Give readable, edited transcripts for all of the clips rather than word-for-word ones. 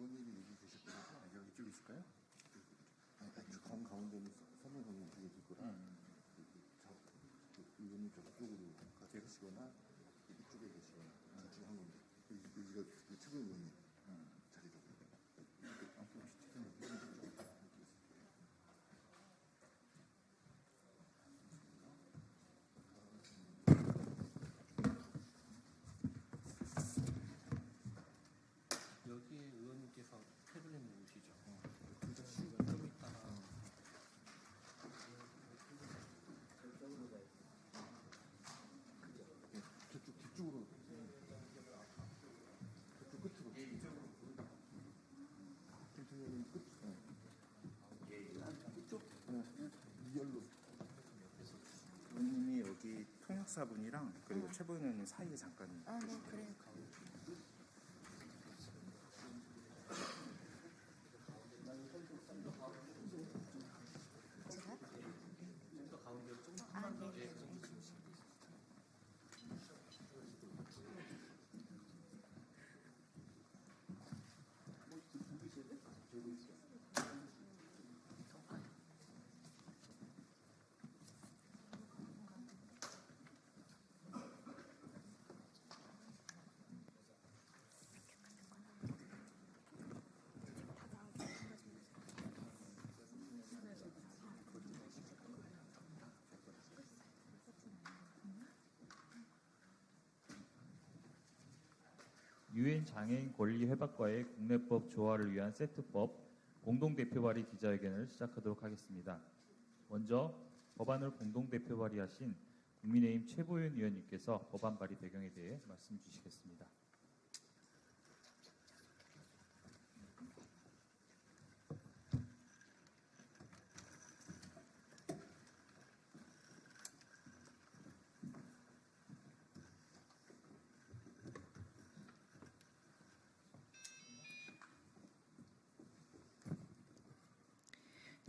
의원님이 여기 계셨거든요. 여기 이쪽에 있을까요? 가운데는 설명을 해줄 거라 의원님 저쪽으로 가시거나 이쪽에 계시거나 둘 중 한 건데 여기가 최고 의원님 자리라고. 여기 의원님께서 태블릿 누르시죠. 좀 있다가 저쪽 뒤쪽으로 저쪽 끝으로 김태현님 끝 이쪽 이열로 의원님이 여기 통역사분이랑 그리고 최보 의원님 사이에 잠깐. 아, 네, 그래요. 제가? 좀더 가운데로 좀 아, 조금만 더. 네. 예, 좀 유엔 장애인 권리 회복과의 국내법 조화를 위한 세트법 공동대표 발의 기자회견을 시작하도록 하겠습니다. 먼저 법안을 공동대표 발의하신 국민의힘 최보윤 의원님께서 법안 발의 배경에 대해 말씀 주시겠습니다.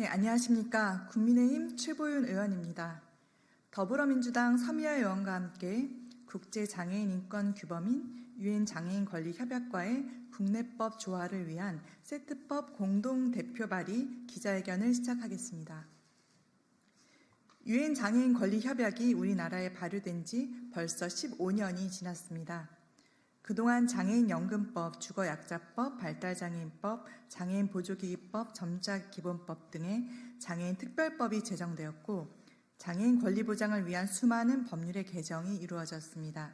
네, 안녕하십니까. 국민의힘 최보윤 의원입니다. 더불어민주당 서미아 의원과 함께 국제장애인인권규범인 유엔 장애인 권리 협약과의 국내법 조화를 위한 세트법 공동대표 발의 기자회견을 시작하겠습니다. 유엔 장애인 권리 협약이 우리나라에 발효된 지 벌써 15년이 지났습니다. 그동안 장애인연금법, 주거약자법, 발달장애인법, 장애인보조기기법, 점자기본법 등의 장애인 특별법이 제정되었고 장애인 권리 보장을 위한 수많은 법률의 개정이 이루어졌습니다.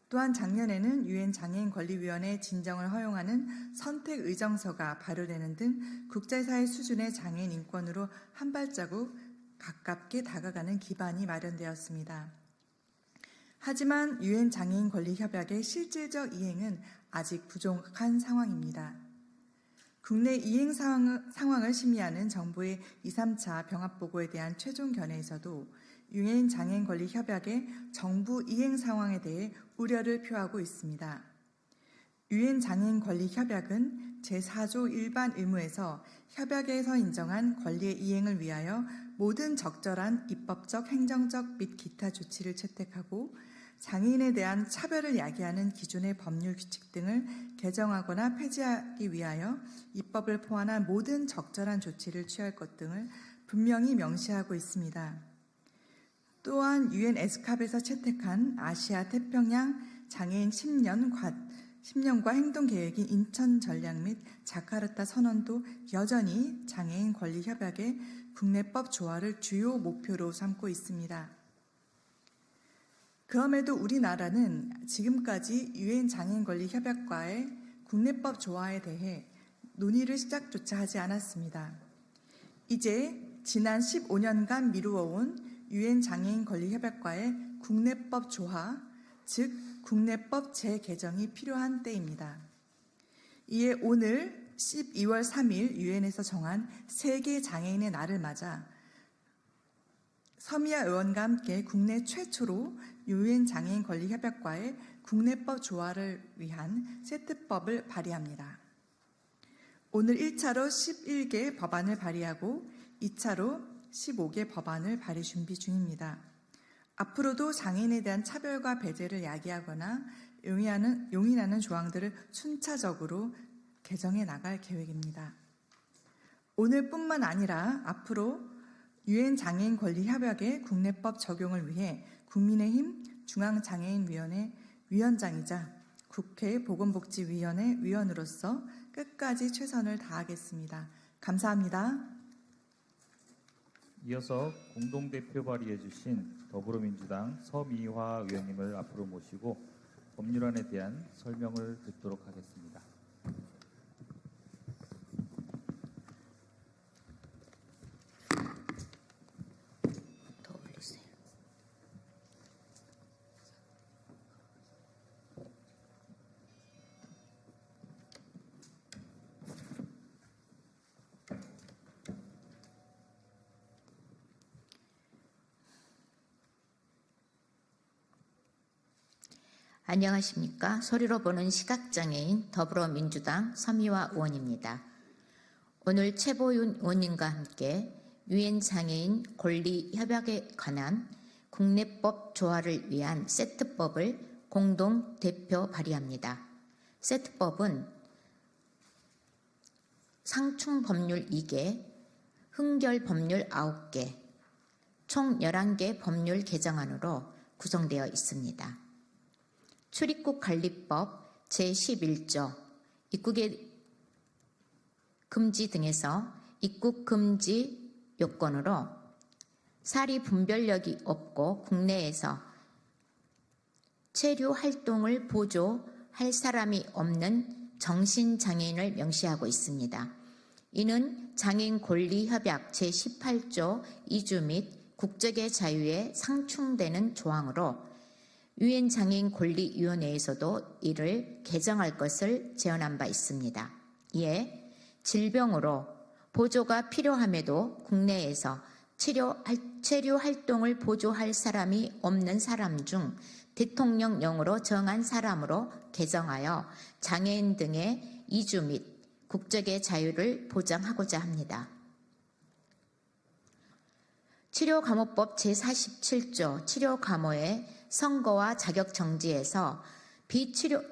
또한 작년에는 유엔 장애인권리위원회 진정을 허용하는 선택의정서가 발효되는 등 국제사회 수준의 장애인 인권으로 한 발자국 가깝게 다가가는 기반이 마련되었습니다. 하지만 유엔 장애인 권리 협약의 실제적 이행은 아직 부족한 상황입니다. 국내 이행 상황을 심의하는 정부의 2, 3차 병합보고에 대한 최종 견해에서도 유엔 장애인 권리 협약의 정부 이행 상황에 대해 우려를 표하고 있습니다. 유엔 장애인 권리 협약은 제4조 일반 의무에서 협약에서 인정한 권리의 이행을 위하여 모든 적절한 입법적, 행정적 및 기타 조치를 채택하고 장애인에 대한 차별을 야기하는 기존의 법률 규칙 등을 개정하거나 폐지하기 위하여 입법을 포함한 모든 적절한 조치를 취할 것 등을 분명히 명시하고 있습니다. 또한 유엔 에스캅에서 채택한 아시아 태평양 장애인 10년과 행동 계획인 인천 전략 및 자카르타 선언도 여전히 장애인 권리 협약의 국내법 조화를 주요 목표로 삼고 있습니다. 그럼에도 우리나라는 지금까지 유엔 장애인 권리 협약과의 국내법 조화에 대해 논의를 시작조차 하지 않았습니다. 이제 지난 15년간 미루어온 유엔 장애인 권리 협약과의 국내법 조화, 즉 국내법 재개정이 필요한 때입니다. 이에 오늘 12월 3일 유엔에서 정한 세계 장애인의 날을 맞아 서미아 의원과 함께 국내 최초로 유엔 장애인 권리 협약과의 국내법 조화를 위한 세트법을 발의합니다. 오늘 1차로 11개 법안을 발의하고 2차로 15개 법안을 발의 준비 중입니다. 앞으로도 장애인에 대한 차별과 배제를 야기하거나 용인하는 조항들을 순차적으로 개정해 나갈 계획입니다. 오늘뿐만 아니라 앞으로 유엔 장애인 권리 협약의 국내법 적용을 위해 국민의힘 중앙장애인위원회 위원장이자 국회 보건복지위원회 위원으로서 끝까지 최선을 다하겠습니다. 감사합니다. 이어서 공동대표 발의해 주신 더불어민주당 서미화 의원님을 앞으로 모시고 법률안에 대한 설명을 듣도록 하겠습니다. 더 올리세요. 안녕하십니까. 소리로 보는 시각장애인 더불어민주당 서미화 의원입니다. 오늘 최보윤 의원님과 함께 유엔 장애인 권리 협약에 관한 국내법 조화를 위한 세트법을 공동 대표 발의합니다. 세트법은 상충 법률 2개, 흥결 법률 9개, 총 11개 법률 개정안으로 구성되어 있습니다. 출입국 관리법 제11조 입국의 금지 등에서 입국 금지 요건으로 사리 분별력이 없고 국내에서 체류 활동을 보조할 사람이 없는 정신장애인을 명시하고 있습니다. 이는 장애인 권리협약 제18조 2주 및 국적의 자유에 상충되는 조항으로 유엔 장애인 권리위원회에서도 이를 개정할 것을 제언한 바 있습니다. 이에 질병으로 보조가 필요함에도 국내에서 체류 활동을 보조할 사람이 없는 사람 중 대통령령으로 정한 사람으로 개정하여 장애인 등의 이주 및 국적의 자유를 보장하고자 합니다. 치료감호법 제47조 치료감호의 선고와 자격 정지에서 피치료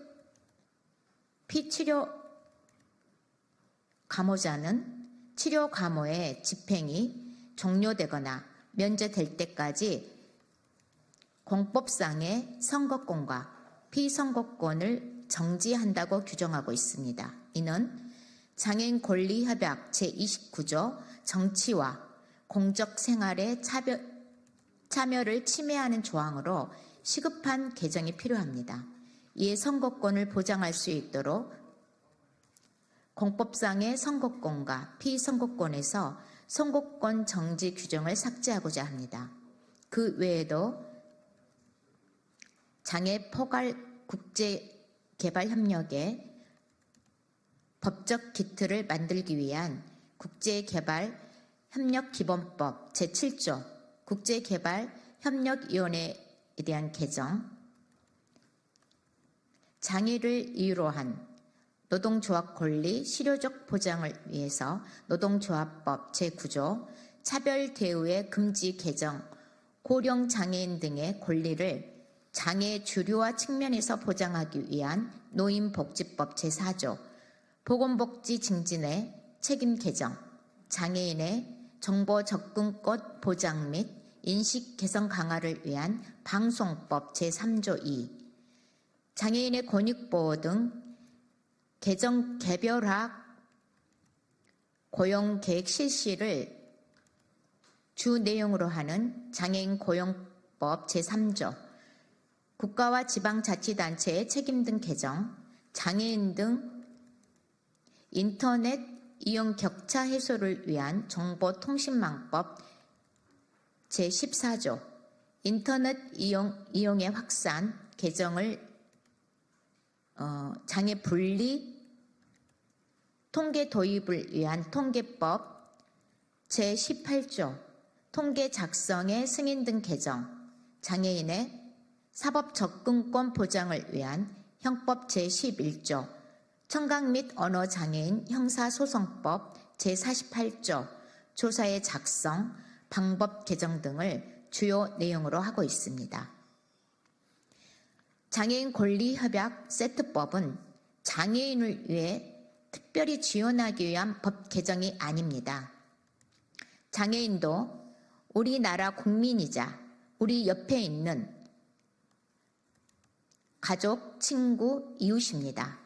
감호자는 치료 감호의 집행이 종료되거나 면제될 때까지 공법상의 선고권과 피선고권을 정지한다고 규정하고 있습니다. 이는 장애인 권리협약 제29조 정치와 공적 생활의 참여를 침해하는 조항으로 시급한 개정이 필요합니다. 이에 선고권을 보장할 수 있도록 공법상의 선고권과 피선고권에서 선고권 정지 규정을 삭제하고자 합니다. 그 외에도 장애 포괄 국제개발협력의 법적 기틀을 만들기 위한 국제개발협력기본법 제7조 국제개발협력위원회에 대한 개정, 장애를 이유로 한 노동조합 권리 실효적 보장을 위해서 노동조합법 제9조 차별 대우의 금지 개정, 고령 장애인 등의 권리를 장애 주류화 측면에서 보장하기 위한 노인복지법 제4조 보건복지 증진의 책임 개정, 장애인의 정보 접근권 보장 및 인식 개선 강화를 위한 방송법 제3조 2, 장애인의 권익보호 등 개정 개별화 고용계획 실시를 주 내용으로 하는 장애인 고용법 제3조, 국가와 지방자치단체의 책임 등 개정, 장애인 등 인터넷 이용 격차 해소를 위한 정보통신망법 제14조, 인터넷 이용의 확산 개정을 장애 분리 통계 도입을 위한 통계법 제18조, 통계 작성의 승인 등 개정, 장애인의 사법 접근권 보장을 위한 형법 제11조, 청각 및 언어 장애인 형사소송법 제48조, 조사의 작성, 방법 개정 등을 주요 내용으로 하고 있습니다. 장애인 권리협약 세트법은 장애인을 위해 특별히 지원하기 위한 법 개정이 아닙니다. 장애인도 우리나라 국민이자 우리 옆에 있는 가족, 친구, 이웃입니다.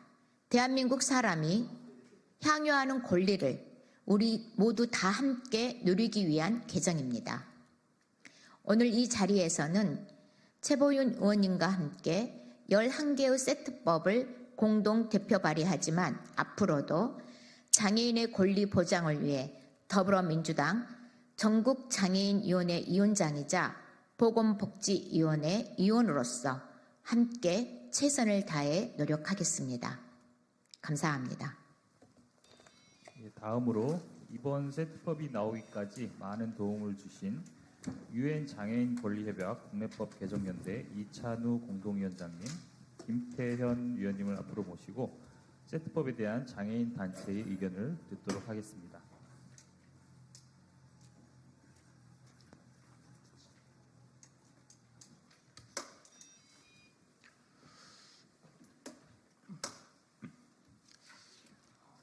대한민국 사람이 향유하는 권리를 우리 모두 다 함께 누리기 위한 개정입니다. 오늘 이 자리에서는 최보윤 의원님과 함께 11개의 세트법을 공동 대표 발의하지만 앞으로도 장애인의 권리 보장을 위해 더불어민주당 전국장애인위원회 위원장이자 보건복지위원회 위원으로서 함께 최선을 다해 노력하겠습니다. 감사합니다. 다음으로 이번 세트법이 나오기까지 많은 도움을 주신 유엔 장애인 권리협약 국내법 개정연대 이찬우 공동위원장님, 김태현 위원님을 앞으로 모시고 세트법에 대한 장애인 단체의 의견을 듣도록 하겠습니다.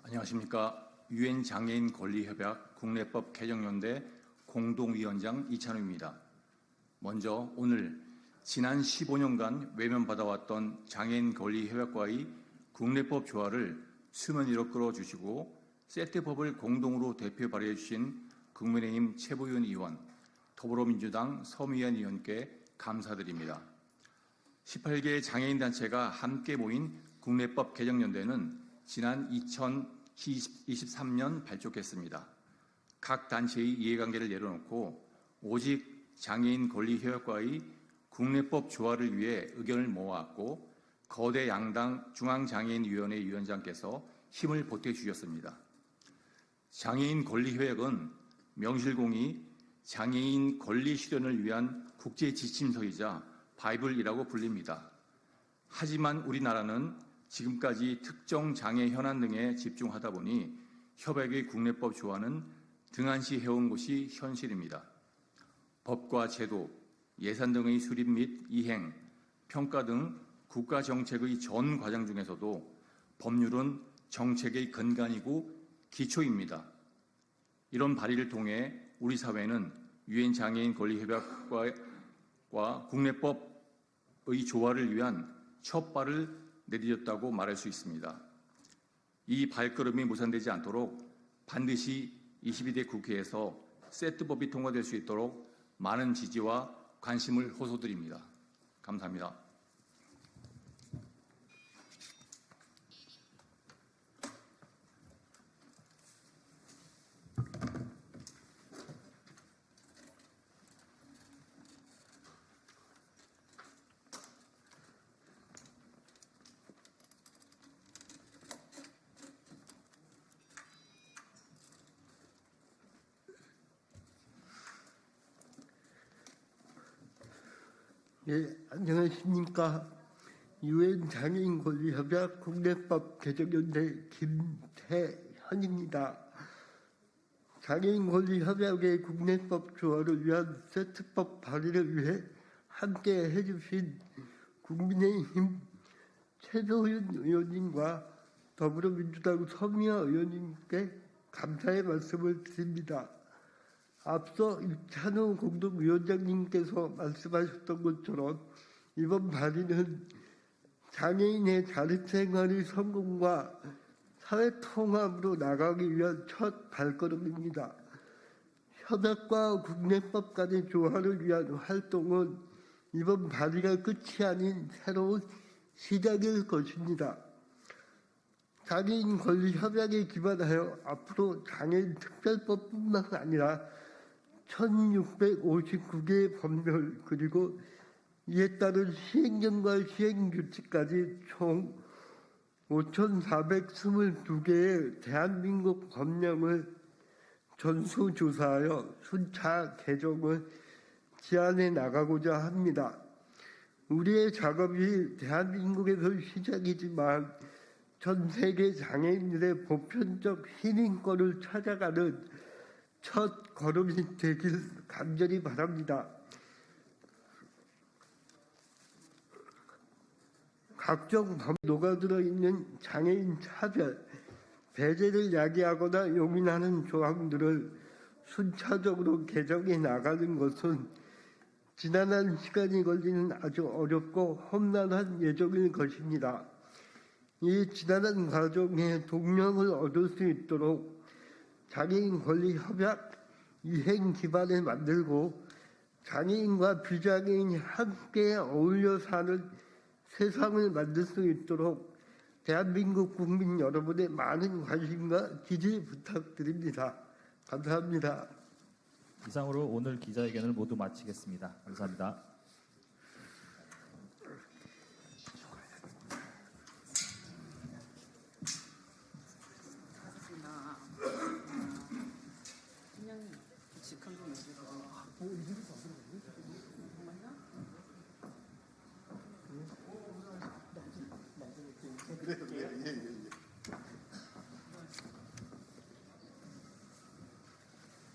안녕하십니까. 유엔 장애인 권리협약 국내법 개정연대 공동위원장 이찬우입니다. 먼저 오늘 지난 15년간 외면받아왔던 장애인 권리협약과의 국내법 조화를 수면 위로 끌어주시고 세트법을 공동으로 대표 발의해 주신 국민의힘 최보윤 의원, 더불어민주당 서미연 의원께 감사드립니다. 18개 장애인 단체가 함께 모인 국내법 개정연대는 지난 2023년 발족했습니다. 각 단체의 이해관계를 내려놓고 오직 장애인 권리협약과의 국내법 조화를 위해 의견을 모아왔고 거대 양당 중앙장애인위원회 위원장께서 힘을 보태주셨습니다. 장애인 권리협약은 명실공히 장애인 권리 실현을 위한 국제 지침서이자 바이블이라고 불립니다. 하지만 우리나라는 지금까지 특정 장애 현안 등에 집중하다 보니 협약의 국내법 조화는 등한시해온 것이 현실입니다. 법과 제도, 예산 등의 수립 및 이행, 평가 등 국가 정책의 전 과정 중에서도 법률은 정책의 근간이고 기초입니다. 이런 발의를 통해 우리 사회는 유엔 장애인 권리협약과 국내법의 조화를 위한 첫 발을 내디뎠다고 말할 수 있습니다. 이 발걸음이 무산되지 않도록 반드시 22대 국회에서 세트법이 통과될 수 있도록 많은 지지와 관심을 호소드립니다. 감사합니다. 예, 안녕하십니까. 유엔 장애인 권리협약 국내법 개정연대 김태현입니다. 장애인 권리협약의 국내법 조화를 위한 세트법 발의를 위해 함께 해주신 국민의힘 최보윤 의원님과 더불어민주당 서미화 의원님께 감사의 말씀을 드립니다. 앞서 이찬우 공동위원장님께서 말씀하셨던 것처럼 이번 발의는 장애인의 자립생활의 성공과 사회통합으로 나가기 위한 첫 발걸음입니다. 협약과 국내법 간의 조화를 위한 활동은 이번 발의가 끝이 아닌 새로운 시작일 것입니다. 장애인 권리 협약에 기반하여 앞으로 장애인 특별법뿐만 아니라 1659개의 법률 그리고 이에 따른 시행령과 시행규칙까지 총 5,422개의 대한민국 법령을 전수조사하여 순차 개정을 제안해 나가고자 합니다. 우리의 작업이 대한민국에서 시작이지만 전 세계 장애인들의 보편적 시민권을 찾아가는 첫 걸음이 되길 간절히 바랍니다. 각종 법에 녹아들어 있는 장애인 차별, 배제를 야기하거나 용인하는 조항들을 순차적으로 개정해 나가는 것은 지난한 시간이 걸리는 아주 어렵고 험난한 예정일 것입니다. 이 지난한 과정에 동력을 얻을 수 있도록 장애인 권리 협약 이행 기반을 만들고 장애인과 비장애인이 함께 어울려 사는 세상을 만들 수 있도록 대한민국 국민 여러분의 많은 관심과 지지 부탁드립니다. 감사합니다. 이상으로 오늘 기자회견을 모두 마치겠습니다. 감사합니다. 그냥 직한 좀 해주세요.